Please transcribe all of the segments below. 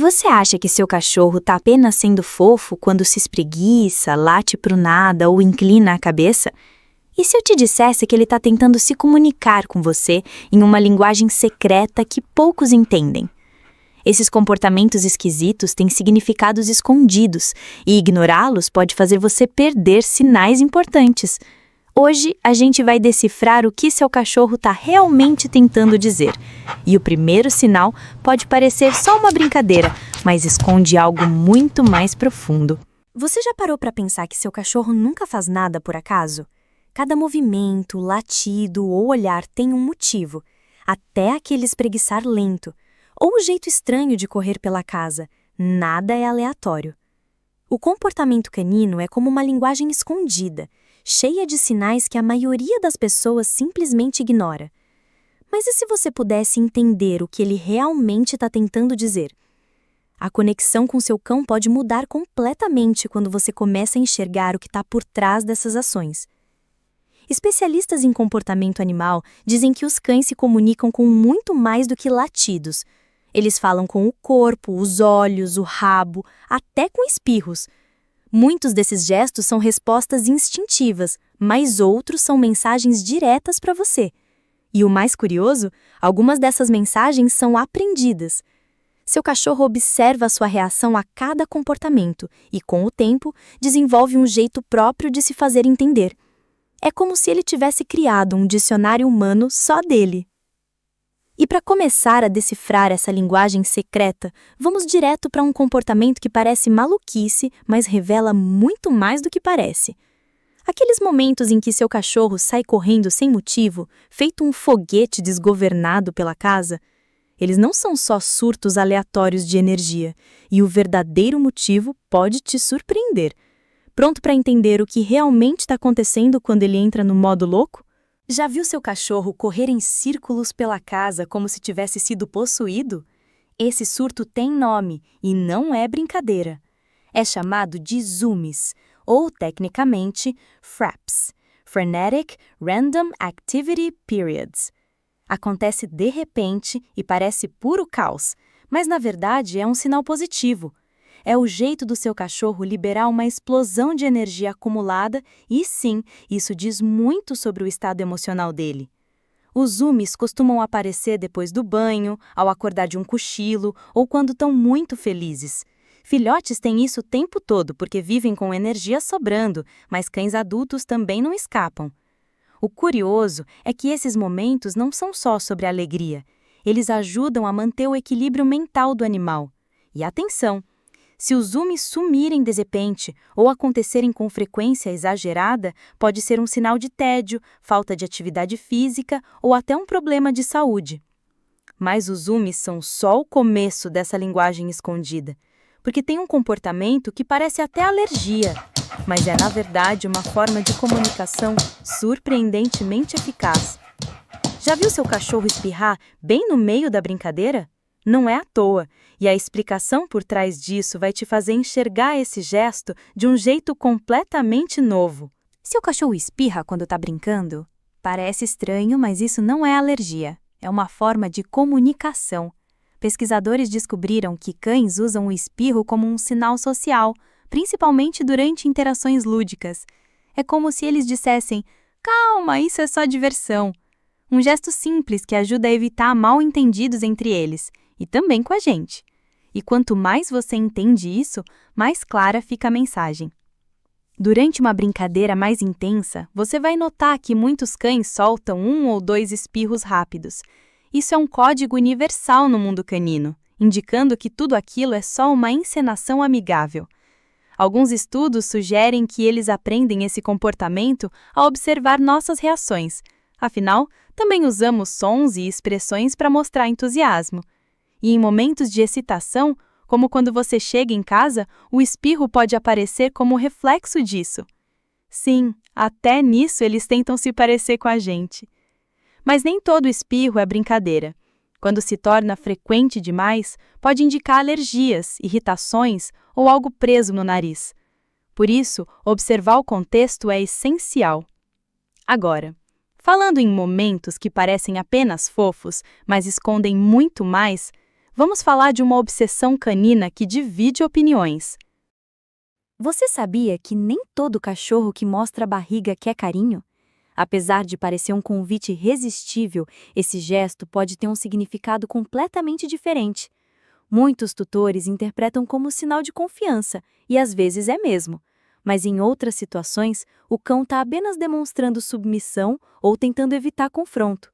Você acha que seu cachorro está apenas sendo fofo quando se espreguiça, late pro nada ou inclina a cabeça? E se eu te dissesse que ele está tentando se comunicar com você em uma linguagem secreta que poucos entendem? Esses comportamentos esquisitos têm significados escondidos e ignorá-los pode fazer você perder sinais importantes. Hoje, a gente vai decifrar o que seu cachorro está realmente tentando dizer. E o primeiro sinal pode parecer só uma brincadeira, mas esconde algo muito mais profundo. Você já parou para pensar que seu cachorro nunca faz nada por acaso? Cada movimento, latido ou olhar tem um motivo, até aquele espreguiçar lento, ou o jeito estranho de correr pela casa. Nada é aleatório. O comportamento canino é como uma linguagem escondida, cheia de sinais que a maioria das pessoas simplesmente ignora. Mas e se você pudesse entender o que ele realmente está tentando dizer? A conexão com seu cão pode mudar completamente quando você começa a enxergar o que está por trás dessas ações. Especialistas em comportamento animal dizem que os cães se comunicam com muito mais do que latidos. Eles falam com o corpo, os olhos, o rabo, até com espirros. Muitos desses gestos são respostas instintivas, mas outros são mensagens diretas para você. E o mais curioso, algumas dessas mensagens são aprendidas. Seu cachorro observa a sua reação a cada comportamento e, com o tempo, desenvolve um jeito próprio de se fazer entender. É como se ele tivesse criado um dicionário humano só dele. E para começar a decifrar essa linguagem secreta, vamos direto para um comportamento que parece maluquice, mas revela muito mais do que parece. Aqueles momentos em que seu cachorro sai correndo sem motivo, feito um foguete desgovernado pela casa, eles não são só surtos aleatórios de energia, e o verdadeiro motivo pode te surpreender. Pronto para entender o que realmente está acontecendo quando ele entra no modo louco? Já viu seu cachorro correr em círculos pela casa como se tivesse sido possuído? Esse surto tem nome e não é brincadeira. É chamado de zoomies, ou tecnicamente FRAPs, Frenetic Random Activity Periods. Acontece de repente e parece puro caos, mas na verdade é um sinal positivo. É o jeito do seu cachorro liberar uma explosão de energia acumulada e, sim, isso diz muito sobre o estado emocional dele. Os zoomies costumam aparecer depois do banho, ao acordar de um cochilo ou quando estão muito felizes. Filhotes têm isso o tempo todo porque vivem com energia sobrando, mas cães adultos também não escapam. O curioso é que esses momentos não são só sobre alegria. Eles ajudam a manter o equilíbrio mental do animal. E atenção! Se os zoomies sumirem de repente ou acontecerem com frequência exagerada, pode ser um sinal de tédio, falta de atividade física ou até um problema de saúde. Mas os zoomies são só o começo dessa linguagem escondida, porque tem um comportamento que parece até alergia, mas é na verdade uma forma de comunicação surpreendentemente eficaz. Já viu seu cachorro espirrar bem no meio da brincadeira? Não é à toa, e a explicação por trás disso vai te fazer enxergar esse gesto de um jeito completamente novo. Seu cachorro espirra quando está brincando? Parece estranho, mas isso não é alergia. É uma forma de comunicação. Pesquisadores descobriram que cães usam o espirro como um sinal social, principalmente durante interações lúdicas. É como se eles dissessem: "Calma, isso é só diversão." Um gesto simples que ajuda a evitar mal-entendidos entre eles. E também com a gente. E quanto mais você entende isso, mais clara fica a mensagem. Durante uma brincadeira mais intensa, você vai notar que muitos cães soltam 1 ou 2 espirros rápidos. Isso é um código universal no mundo canino, indicando que tudo aquilo é só uma encenação amigável. Alguns estudos sugerem que eles aprendem esse comportamento ao observar nossas reações. Afinal, também usamos sons e expressões para mostrar entusiasmo. E em momentos de excitação, como quando você chega em casa, o espirro pode aparecer como reflexo disso. Sim, até nisso eles tentam se parecer com a gente. Mas nem todo espirro é brincadeira. Quando se torna frequente demais, pode indicar alergias, irritações ou algo preso no nariz. Por isso, observar o contexto é essencial. Agora, falando em momentos que parecem apenas fofos, mas escondem muito mais, vamos falar de uma obsessão canina que divide opiniões. Você sabia que nem todo cachorro que mostra a barriga quer carinho? Apesar de parecer um convite irresistível, esse gesto pode ter um significado completamente diferente. Muitos tutores interpretam como sinal de confiança, e às vezes é mesmo. Mas em outras situações, o cão está apenas demonstrando submissão ou tentando evitar confronto.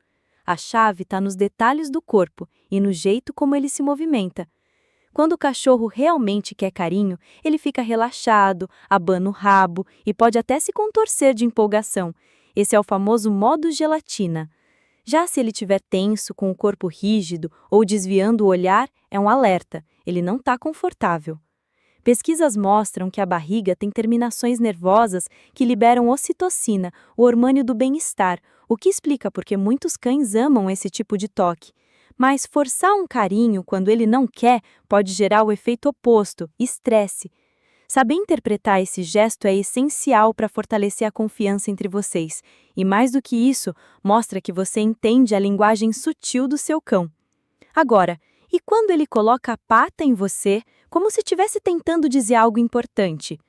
A chave está nos detalhes do corpo e no jeito como ele se movimenta. Quando o cachorro realmente quer carinho, ele fica relaxado, abana o rabo e pode até se contorcer de empolgação. Esse é o famoso modo gelatina. Já se ele estiver tenso, com o corpo rígido ou desviando o olhar, é um alerta, ele não está confortável. Pesquisas mostram que a barriga tem terminações nervosas que liberam ocitocina, o hormônio do bem-estar, o que explica porque muitos cães amam esse tipo de toque. Mas forçar um carinho quando ele não quer pode gerar o efeito oposto, estresse. Saber interpretar esse gesto é essencial para fortalecer a confiança entre vocês. E mais do que isso, mostra que você entende a linguagem sutil do seu cão. Agora, e quando ele coloca a pata em você, como se estivesse tentando dizer algo importante?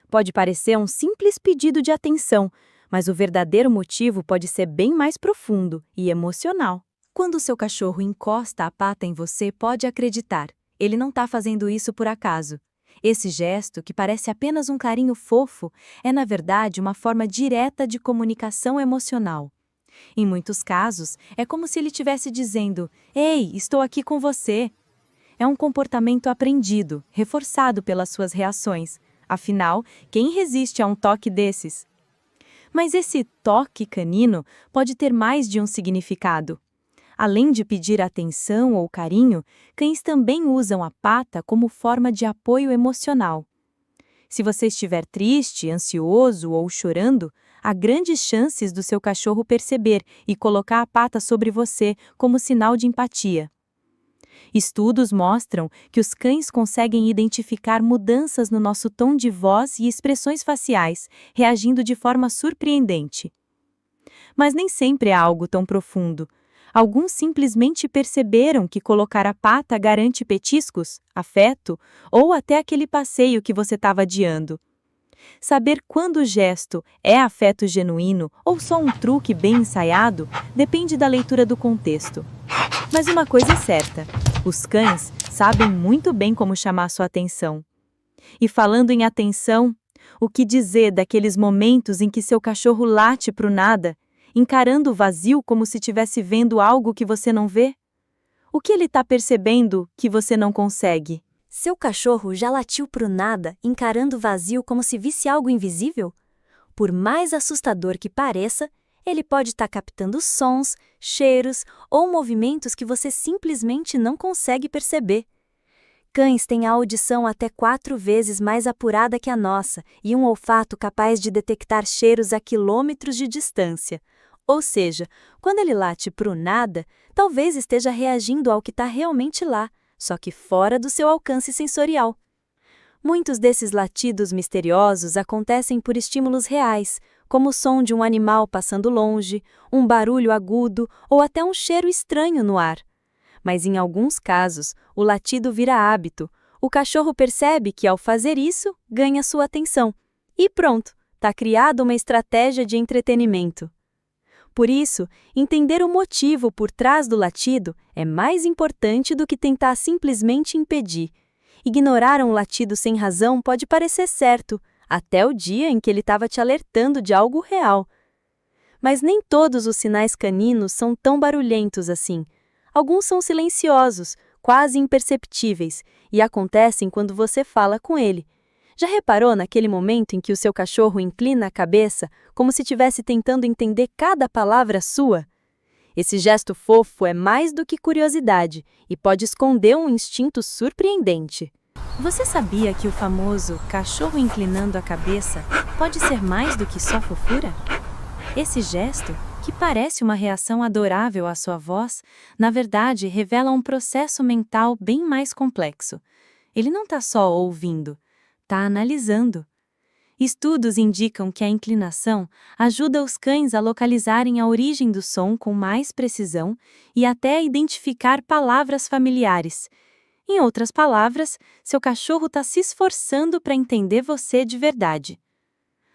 Pode parecer um simples pedido de atenção, mas o verdadeiro motivo pode ser bem mais profundo e emocional. Quando o seu cachorro encosta a pata em você, pode acreditar, ele não está fazendo isso por acaso. Esse gesto, que parece apenas um carinho fofo, é na verdade uma forma direta de comunicação emocional. Em muitos casos, é como se ele estivesse dizendo: "Ei, estou aqui com você." É um comportamento aprendido, reforçado pelas suas reações. Afinal, quem resiste a um toque desses? Mas esse toque canino pode ter mais de um significado. Além de pedir atenção ou carinho, cães também usam a pata como forma de apoio emocional. Se você estiver triste, ansioso ou chorando, há grandes chances do seu cachorro perceber e colocar a pata sobre você como sinal de empatia. Estudos mostram que os cães conseguem identificar mudanças no nosso tom de voz e expressões faciais, reagindo de forma surpreendente. Mas nem sempre é algo tão profundo. Alguns simplesmente perceberam que colocar a pata garante petiscos, afeto ou até aquele passeio que você estava adiando. Saber quando o gesto é afeto genuíno ou só um truque bem ensaiado depende da leitura do contexto. Mas uma coisa é certa, os cães sabem muito bem como chamar sua atenção. E falando em atenção, o que dizer daqueles momentos em que seu cachorro late para o nada, encarando o vazio como se estivesse vendo algo que você não vê? O que ele está percebendo que você não consegue? Seu cachorro já latiu pro nada, encarando o vazio como se visse algo invisível? Por mais assustador que pareça, ele pode estar captando sons, cheiros ou movimentos que você simplesmente não consegue perceber. Cães têm a audição até 4 vezes mais apurada que a nossa e um olfato capaz de detectar cheiros a quilômetros de distância. Ou seja, quando ele late pro nada, talvez esteja reagindo ao que está realmente lá, só que fora do seu alcance sensorial. Muitos desses latidos misteriosos acontecem por estímulos reais, como o som de um animal passando longe, um barulho agudo ou até um cheiro estranho no ar. Mas em alguns casos, o latido vira hábito. O cachorro percebe que, ao fazer isso, ganha sua atenção. E pronto, está criada uma estratégia de entretenimento. Por isso, entender o motivo por trás do latido é mais importante do que tentar simplesmente impedir. Ignorar um latido sem razão pode parecer certo, até o dia em que ele estava te alertando de algo real. Mas nem todos os sinais caninos são tão barulhentos assim. Alguns são silenciosos, quase imperceptíveis, e acontecem quando você fala com ele. Já reparou naquele momento em que o seu cachorro inclina a cabeça, como se estivesse tentando entender cada palavra sua? Esse gesto fofo é mais do que curiosidade e pode esconder um instinto surpreendente. Você sabia que o famoso cachorro inclinando a cabeça pode ser mais do que só fofura? Esse gesto, que parece uma reação adorável à sua voz, na verdade revela um processo mental bem mais complexo. Ele não está só ouvindo, está analisando. Estudos indicam que a inclinação ajuda os cães a localizarem a origem do som com mais precisão e até a identificar palavras familiares. Em outras palavras, seu cachorro está se esforçando para entender você de verdade.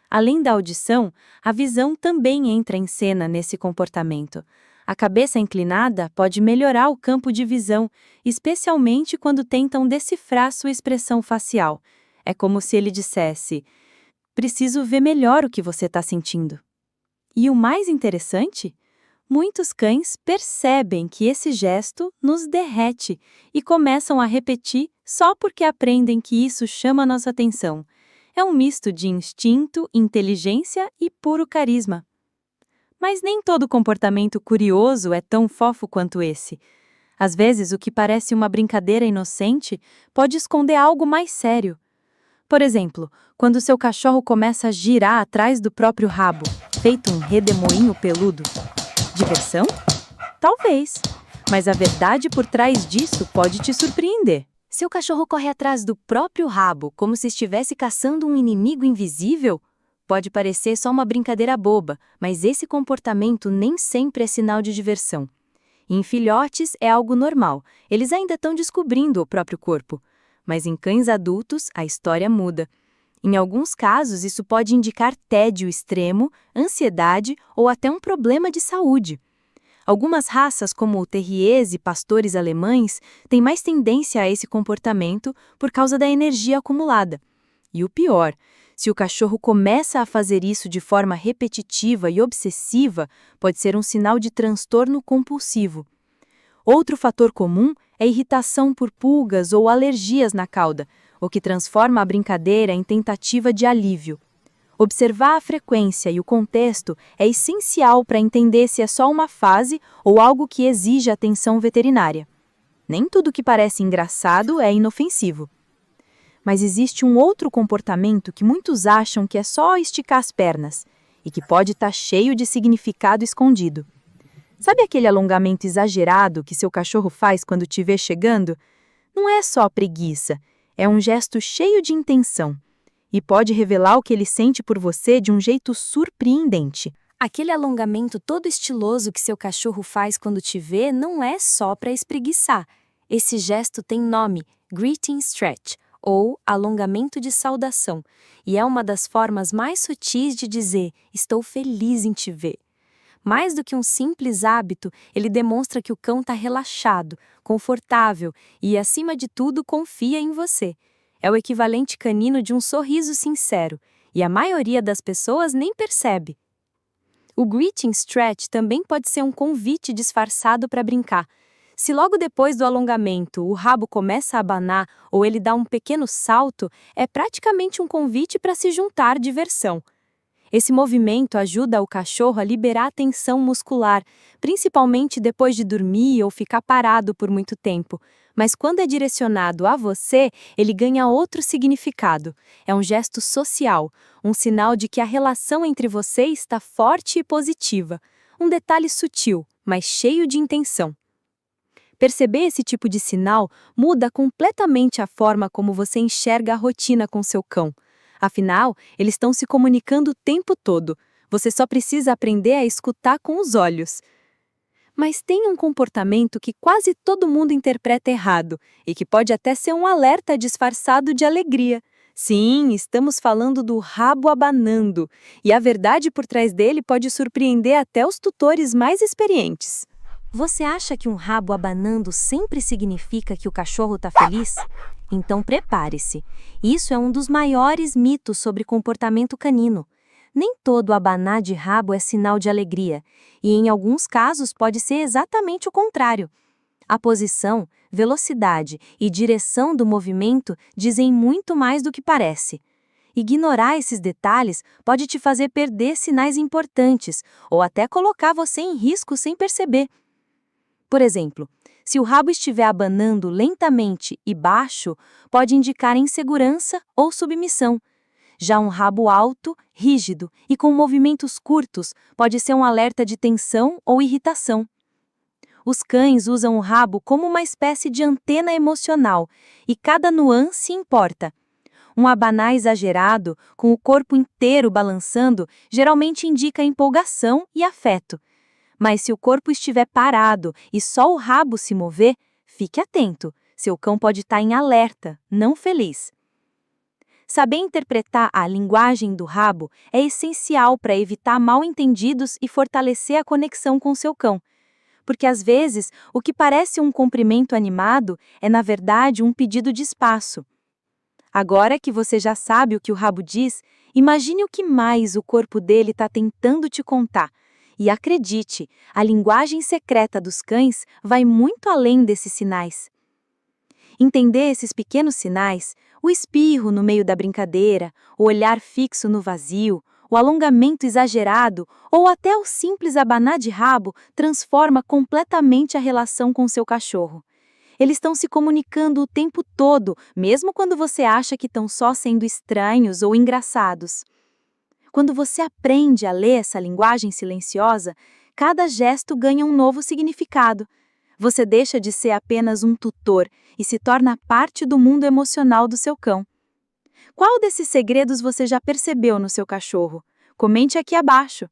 Além da audição, a visão também entra em cena nesse comportamento. A cabeça inclinada pode melhorar o campo de visão, especialmente quando tentam decifrar sua expressão facial. É como se ele dissesse: preciso ver melhor o que você está sentindo. E o mais interessante? Muitos cães percebem que esse gesto nos derrete e começam a repetir só porque aprendem que isso chama nossa atenção. É um misto de instinto, inteligência e puro carisma. Mas nem todo comportamento curioso é tão fofo quanto esse. Às vezes, o que parece uma brincadeira inocente pode esconder algo mais sério. Por exemplo, quando seu cachorro começa a girar atrás do próprio rabo, feito um redemoinho peludo. Diversão? Talvez. Mas a verdade por trás disso pode te surpreender. Seu cachorro corre atrás do próprio rabo, como se estivesse caçando um inimigo invisível? Pode parecer só uma brincadeira boba, mas esse comportamento nem sempre é sinal de diversão. Em filhotes é algo normal, eles ainda estão descobrindo o próprio corpo. Mas em cães adultos, a história muda. Em alguns casos, isso pode indicar tédio extremo, ansiedade ou até um problema de saúde. Algumas raças, como terriers e pastores alemães, têm mais tendência a esse comportamento por causa da energia acumulada. E o pior, se o cachorro começa a fazer isso de forma repetitiva e obsessiva, pode ser um sinal de transtorno compulsivo. Outro fator comum é irritação por pulgas ou alergias na cauda, o que transforma a brincadeira em tentativa de alívio. Observar a frequência e o contexto é essencial para entender se é só uma fase ou algo que exige atenção veterinária. Nem tudo que parece engraçado é inofensivo. Mas existe um outro comportamento que muitos acham que é só esticar as pernas e que pode estar cheio de significado escondido. Sabe aquele alongamento exagerado que seu cachorro faz quando te vê chegando? Não é só preguiça, é um gesto cheio de intenção. E pode revelar o que ele sente por você de um jeito surpreendente. Aquele alongamento todo estiloso que seu cachorro faz quando te vê não é só para espreguiçar. Esse gesto tem nome, greeting stretch, ou alongamento de saudação, e é uma das formas mais sutis de dizer "estou feliz em te ver". Mais do que um simples hábito, ele demonstra que o cão está relaxado, confortável e, acima de tudo, confia em você. É o equivalente canino de um sorriso sincero, e a maioria das pessoas nem percebe. O greeting stretch também pode ser um convite disfarçado para brincar. Se logo depois do alongamento o rabo começa a abanar ou ele dá um pequeno salto, é praticamente um convite para se juntar à diversão. Esse movimento ajuda o cachorro a liberar a tensão muscular, principalmente depois de dormir ou ficar parado por muito tempo. Mas quando é direcionado a você, ele ganha outro significado. É um gesto social, um sinal de que a relação entre vocês está forte e positiva. Um detalhe sutil, mas cheio de intenção. Perceber esse tipo de sinal muda completamente a forma como você enxerga a rotina com seu cão. Afinal, eles estão se comunicando o tempo todo. Você só precisa aprender a escutar com os olhos. Mas tem um comportamento que quase todo mundo interpreta errado e que pode até ser um alerta disfarçado de alegria. Sim, estamos falando do rabo abanando. E a verdade por trás dele pode surpreender até os tutores mais experientes. Você acha que um rabo abanando sempre significa que o cachorro está feliz? Então prepare-se. Isso é um dos maiores mitos sobre comportamento canino. Nem todo abanar de rabo é sinal de alegria, e em alguns casos pode ser exatamente o contrário. A posição, velocidade e direção do movimento dizem muito mais do que parece. Ignorar esses detalhes pode te fazer perder sinais importantes ou até colocar você em risco sem perceber. Por exemplo, se o rabo estiver abanando lentamente e baixo, pode indicar insegurança ou submissão. Já um rabo alto, rígido e com movimentos curtos pode ser um alerta de tensão ou irritação. Os cães usam o rabo como uma espécie de antena emocional e cada nuance importa. Um abanar exagerado, com o corpo inteiro balançando, geralmente indica empolgação e afeto. Mas se o corpo estiver parado e só o rabo se mover, fique atento. Seu cão pode estar em alerta, não feliz. Saber interpretar a linguagem do rabo é essencial para evitar mal-entendidos e fortalecer a conexão com seu cão. Porque às vezes, o que parece um cumprimento animado é na verdade um pedido de espaço. Agora que você já sabe o que o rabo diz, imagine o que mais o corpo dele está tentando te contar. E acredite, a linguagem secreta dos cães vai muito além desses sinais. Entender esses pequenos sinais, o espirro no meio da brincadeira, o olhar fixo no vazio, o alongamento exagerado ou até o simples abanar de rabo transforma completamente a relação com seu cachorro. Eles estão se comunicando o tempo todo, mesmo quando você acha que estão só sendo estranhos ou engraçados. Quando você aprende a ler essa linguagem silenciosa, cada gesto ganha um novo significado. Você deixa de ser apenas um tutor e se torna parte do mundo emocional do seu cão. Qual desses segredos você já percebeu no seu cachorro? Comente aqui abaixo.